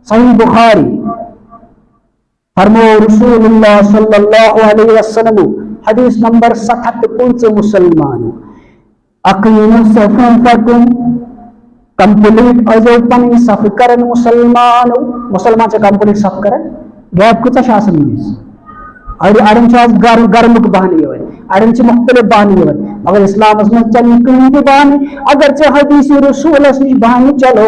सही बुखारी फरमो रसूलुल्लाह सल्लल्लाहु अलैहि वसल्लम हदीस नंबर 77 मुसलमानों अकीमु सफूफकुम कंप्लीट अजो पन सफ करन मुसलमानों मुसलमान से कंप्लीट सफ करन गैप कुछ शासन में अड़न गर्मुक बहाने अड़न मुख्तलिफ बहाने मगर इस्लाम में चल कहीं बहाने अगर चे हदीस रसूल नश बहाने चलो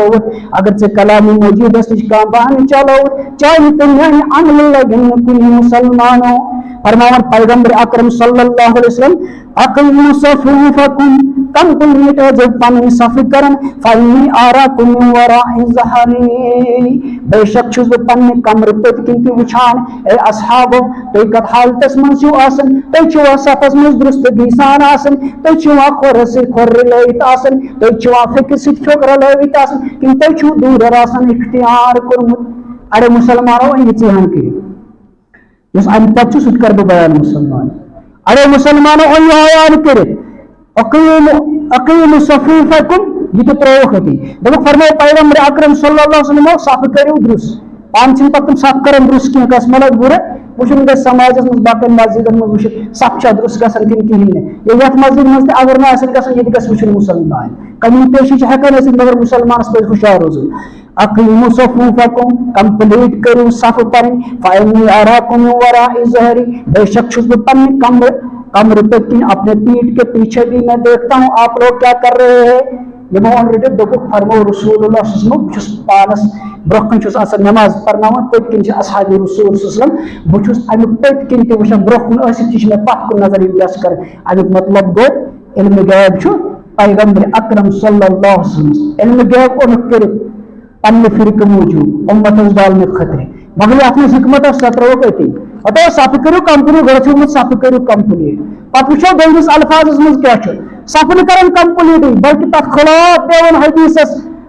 अगर चे कलाम मौजूद नश बहाने चलो चाहे तुम अमल लगन कुल मुसलमानों फरमान पैगंबर अकरम सल्लल्लाहु अलैहि वसल्लम अकीमु सफूफकुम कंप्लीट जब पानी सफी करन फाइनी आराकुम वराइ ज़हरी बेशक छुस पन्ने कमर पे किंतु वुछान ए असहाबो तो कत हालतस मंस छु आसन तो छु सफस मज दुरुस्त गीसान आसन तो छु खोर से खोर लयत आसन तो छु फिक से फिक्र लयत आसन किंतु छु दूर आसन इख्तियार कुरमुत अरे मुसलमानों ये चहन के इस अन पच्चू सुट कर बयान मुसलमान अरे मुसलमानों ये आयान करे अकीम सफूफकुम ये तो प्रयोग होती देखो फरमाए पैगंबर अकरम सल्लल्लाहु अलैहि वसल्लम साफ करियो दुरुस पान छिन पतम साफ करन दुरुस की कस मतलब बुरे वुशन गस समाज में बाकन मस्जिद में वुश साफ छ दुरुस गसन किन किन ने ये यत मस्जिद में अगर ना असल गसन ये गस वुशन मुसलमान कम्युनिकेशन छ हकन असल मगर मुसलमान पे खुशार रोज अकीमु सफूफकुम कंप्लीट करू साफ परन फाइनी अराकुम वराइ ज़हरी बेशक छुस पन कमर पे अपने पीठ के पीछे भी मैं देखता हूँ आप लोग क्या कर रहे हैं ये मैं ऑलरेडी दोपुक फरमो रसूलुल्लाह सल्लल्लाहु अलैहि वसल्लम पानस ब्रोखन छुस आसन नमाज पढ़नावन पटकिन छ असहाबी रसूल सल्लल्लाहु अलैहि वसल्लम बुछुस अमि पटकिन ते वछ ब्रोखन असित छ मैं पक नजर इंदास कर अमि मतलब गो इल्म गैब छु पैगंबर अकरम सल्लल्लाहु अलैहि वसल्लम इल्म गैब को कर पन्ने फिरक मौजूद उम्मत दाल में खतरे मगर अपने हिकमत सतरो कहती अतो साफ करू कंपनी गरछु साफ करू कंपनी पत वुछो दोइस अल्फाज मज क्या छ साफ न करन कंप्लीट बल्कि तक खिलाफ पेवन हदीस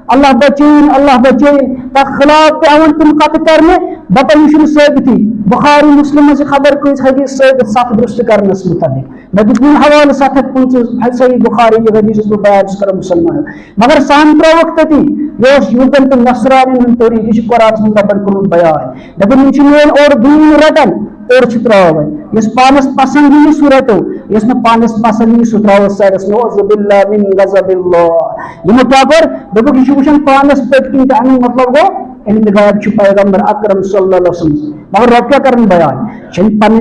अल्लाह बचीन तक खिलाफ पेवन तुम कत करने बतन शुरू साबिती बुखारी मुस्लिम से खबर कोई हदीस साबित साफ दुरुस्त करनस मुताबिक मैं बिल्कुल हवाले साथ पहुंच सही बुखारी ये हदीस को बयान कर मुसलमान मगर शान प्रवक्त थी ये युगन तो नसरानी तरीके कुरान में दबन कर बयान दबन छिन और दीन रटन और छित्रावन इस पानस पसंदी सूरत इसमें पानस पसंदी सुत्राव सरस नौज़ बिल्लाह मिन गज़बिल्लाह ये क्या कर देखो कि शुभन पानस पेट की टाइम मतलब वो इल्म गायब छु पैगंबर अकरम सल्लल्लाहु अलैहि वसल्लम मगर रब क्या करन बयान छिन पन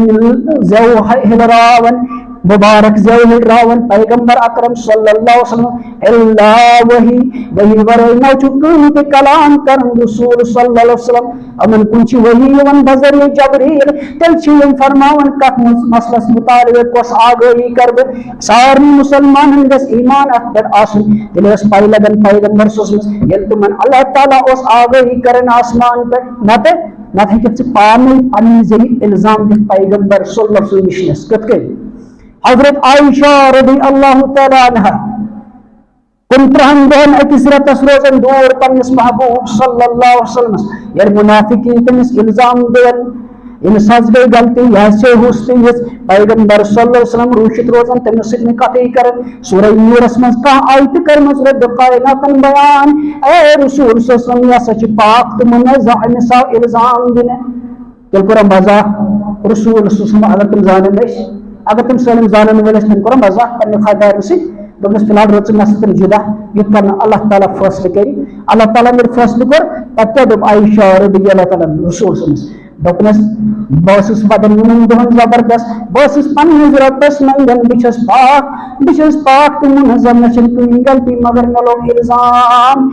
जव हिलरावन मुबारक जव हिलरावन पैगंबर अकरम सल्लल्लाहु अलैहि वसल्लम अल्लाह वही वरना चुकून के कलाम कर रसूल सल्लल्लाहु अलैहि वसल्लम अमन कुछ वही वन बजर जबरील तल छिन फरमावन का मसलस मुतालिब कोस आगही करब सारी मुसलमान गस ईमान अकबर आसन दिलस पाई लगन पैगंबर सल्लल्लाहु यल तुमन अल्लाह ताला उस आगही करन आसमान पे नत है पानी पन्नी जरी इल्जाम दे पैगंबर सल्लल्लाहु अलैहि वसल्लम कत के हजरत आयशा रज़ियल्लाहु तआला अन्हा कुंत्रहन दोन अकिस रतस रोजन दूर पन्निस महबूब सल्लल्लाहु अलैहि वसल्लम यार मुनाफिकीन तमिस इल्जाम देन इन सज गई गलती ऐसे हुस्ती पैगंबर सल्लल्लाहु अलैहि वसल्लम रूशित रोजन तमिस सिद्ध कतई कर सूरह नूर में का आयत कर मसरत कायनातन बयान ए रसूल सल्लल्लाहु अलैहि वसल्लम या सच पाक तुम मुनज़्ज़ह मिसा इल्जाम दिन तेल कर मजाक रसूल सल्लल्लाहु अलैहि वसल्लम अगर तुम जाने नहीं अगर तुम सलम जानन वाले सन करो मजाक करने खादार से दोनों फिलहाल रोज नस्ल जुदा युद्ध करना अल्लाह ताला फैसला करी अल्लाह ताला मेरे फैसले कर तत्व दो आयशा रज़ियल्लाहु ताला रसूल सल्लल्लाहु दोपनस बसस बदन मुन दोहन जबरदस्त बसस पन हजरतस मंगन बिचस पाक तुम मुनज़्ज़म नशन तुम गलती मगर न लोग इल्जाम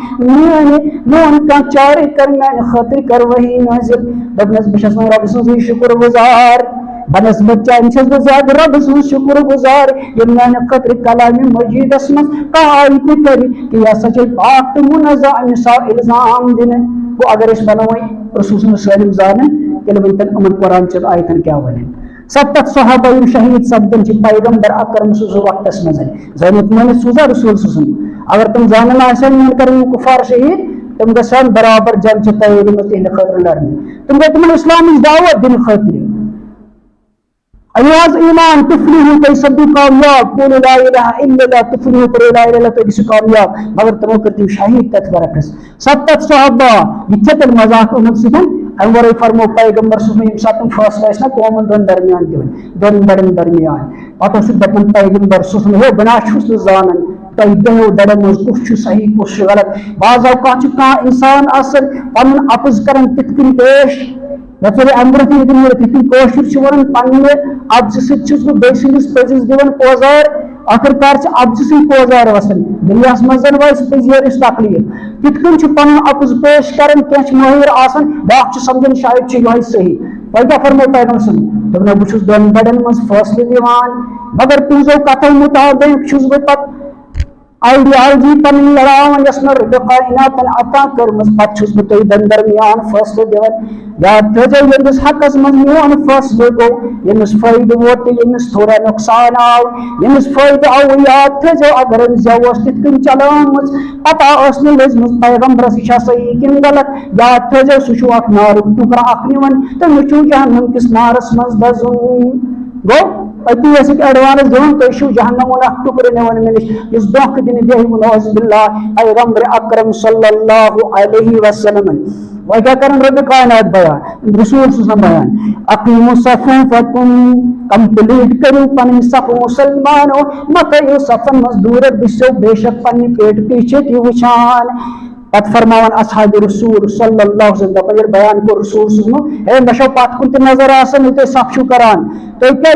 मोन का चारे करना खातिर कर वही नजर दोपनस बिचस रब से शुक्र गुजार बनस्बत चांसेस गुजार रब से शुक्र गुजार ये मैंने कत्र कलाम मजीद असमत कायत करी कि या सच पाक मुनज़्ज़ह निसा इल्जाम दिन वो अगर इस बनोई रसूल सल्लल्लाहु जाने के लिए अमन कुरान च आयतन क्या बने 70 सहाबा शहीद सब्दन च पैगंबर अकरम सल्लल्लाहु वक्त में जैनत मैंने सुजा रसूल सल्लल्लाहु अगर तुम जानना आसान मन कर कुफार शहीद तुम गसन बराबर जंग च तैयारी में तीन खतर लड़ने तुम इस्लामी दावत दिन खतर अयाज ईमान तुफलिहु कई सब्दु कामयाब कुल ला इलाहा इल्लल्लाह तुफलिहु पर ला इलाहा तो किसी कामयाब मगर तुम करती शहीद तक बरकस सत्त सहाबा इज्जत मजाक उन सिखन अमर फरमो पैगंबर सुमे साथ फैसला ना कौम दोन दरमियान दिवन दोन बड़न दरमियान पता से दपन पैगंबर सुमे हो बना छुस जानन तो दो दड़न कुछ सही कुछ गलत बाज औकात का इंसान असल पन अपज करन तितकिन पेश नफर अमृत दिन कोशिश वन पन्ने अब्ज सु बेसिस पजिस दिवन पोजार आखिरकार अब्ज से पोजार वसन दुनियास मजन वस पजियर तकलीफ तितकन पन अब्ज पेश कर माहिर आसन बाक समझन शायद यह सही वह फरमो पैगम सुन दोन बहुत दोन बड़न मज फैसले दिवान मगर तुझो कथो मुताबिक बह आइडियालजी पन लड़ावन यस्म कायनात अता कर पछुस बह दन दरमियान फैसले दिवन याद थो यमिस हकस मज मोन फैसले गो यमिस फायदे वोत यमिस थोड़ा नुकसान आव यमिस फायदे आव याद थो अगर जवस तितकन चलामज पता लजमज पैगंबर सही किन गलत याद थो सु अख नार टुकरा अख निवन तो नु जहन्नम किस नारस मज दजुन गो अति एडवांस दोन तो जहन्नम टुकर निवन मे दोख दिन दिल्ला पैगंबर अकरम सल्लल्लाहु अलैहि वसल्लम वह क्या करें रब कायनात बयान रसूल सुसम बयान अकीमु सफूफकुम कंप्लीट करो पन सफ मुसलमानो मकयो सफन मजदूर बिसो बेशक पन पेट पीछे की वुचान पत फरमावन असहाब रसूल सल्लल्लाहु अलैहि वसल्लम बयान को रसूल सुनो हे मशो पात कुत नजर आसन तो सफ करान तो क्या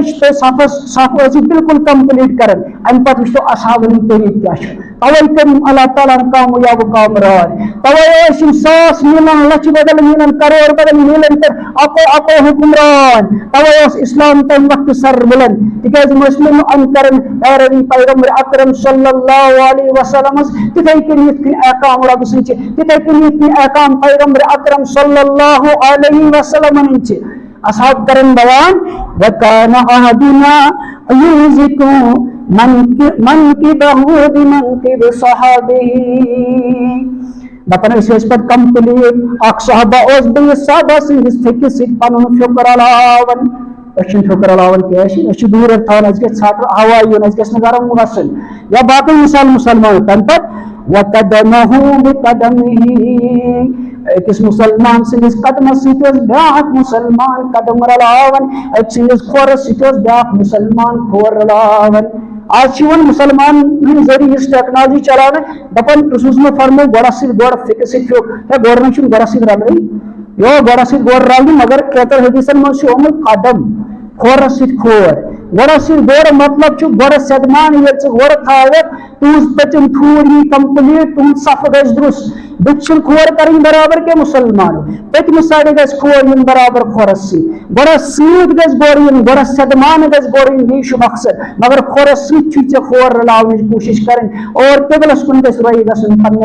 तो सफ बिल्कुल कंप्लीट करन अम पत तो असहाब तरीक क्या तवे करीम अल्लाह ताला कामयाब कामरान तवे सास मिलन लच बदल मिलन करोड़ बदल मिलन तर अको हुक्मरान तवे इस्लाम तम वक्त सर बुलंद तिकाज मुस्लिम अनकरन पैरवी पैगंबर अकरम सल्लल्लाहु अलैहि वसल्लम तिथे करीम अहकाम रब से तिथे करीम अहकाम पैगंबर अकरम सल्लल्लाहु अलैहि वसल्लम ने असहाब करन बयान वकान अहदुना युजिकु मन की बहुद मन की सहाबी दपन इस पर कंप्लीट अख सहाबा ओस बे सहाबा सिंह फकिस पन फिक्र अलावन फिक्र अलावन क्या दूर थान छाट हवा यून गरम गसन या बाकी मिसाल मुसलमान तम पे वकदमहु बिकदमिही अकिस मुसलमान सिंदिस कदम सित ब्याक मुसलमान कदम रलावन अक सिंदिस खोर सित ब्याक मुसलमान खोर रलावन आज मुसलमान जरिए इस टेक्नोलॉजी चलाने दपन रसूल में फरमो गोड़ा सिर गोड़ फिक सिट हे गोड़ में गोड़ा सिर रल यो गोड़ा सिर गोड़ रल मगर कहतर हदीसन में कदम खोर सिट खोर गोड़ सिर गोड़ मतलब गोड़ सदमान ये गोड़ थावत तुज पचम थूर कंप्लीट तुम सफ गज दुरुस्त दुच्छन खोर कर बराबर के मुसलमान पतम साइड गज खोर बराबर खोरस गोड़ सीत गज गोड़ गोड़ सदमान गज गोड़ यह मकसद मगर खोरस सत खोर रलावन कोशिश करें और किबलस कुन गज रही गसन पन्न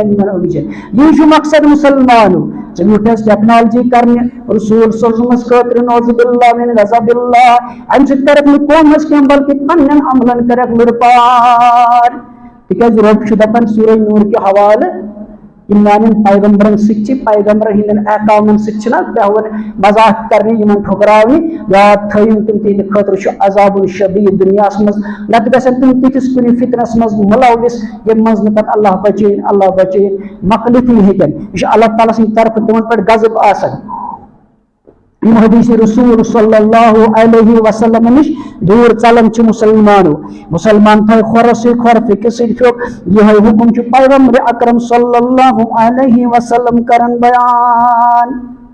यह मकसद मुसलमान यूटस टेक्नोलॉजी करने रसूल सल्लल्लाहु अलैहि वसल्लम नौजुबिल्लाह मिन गज़बिल्लाह अम से करक न कौम के बल्कि पन्न अमलन करक लुरपार तिकाज रब दपन सूरह नूर के हवाले इन पैगंबरन सि पैगंबर हिंदन अहकामन सना पेवन मजाक करने इन ठुकरावि याद थो तुम तिहद खतर अजाबुल शदीद दुनिया मज नत गसन तुम तिस कुन फितनस मज मुलविस ये मज न अल्लाह बचेन मकलित हेकन यह अल्लाह ताला सिंद तरफ तुमन पे गजब आसन यम हदीस रसूल सल्लल्लाहु अलैहि वसल्लम निश दूर चलन मुसलमान थे खोर से खोर फिक से यह हुक्म पैगंबर अकरम सल्लल्लाहु अलैहि वसल्लम करन बयान।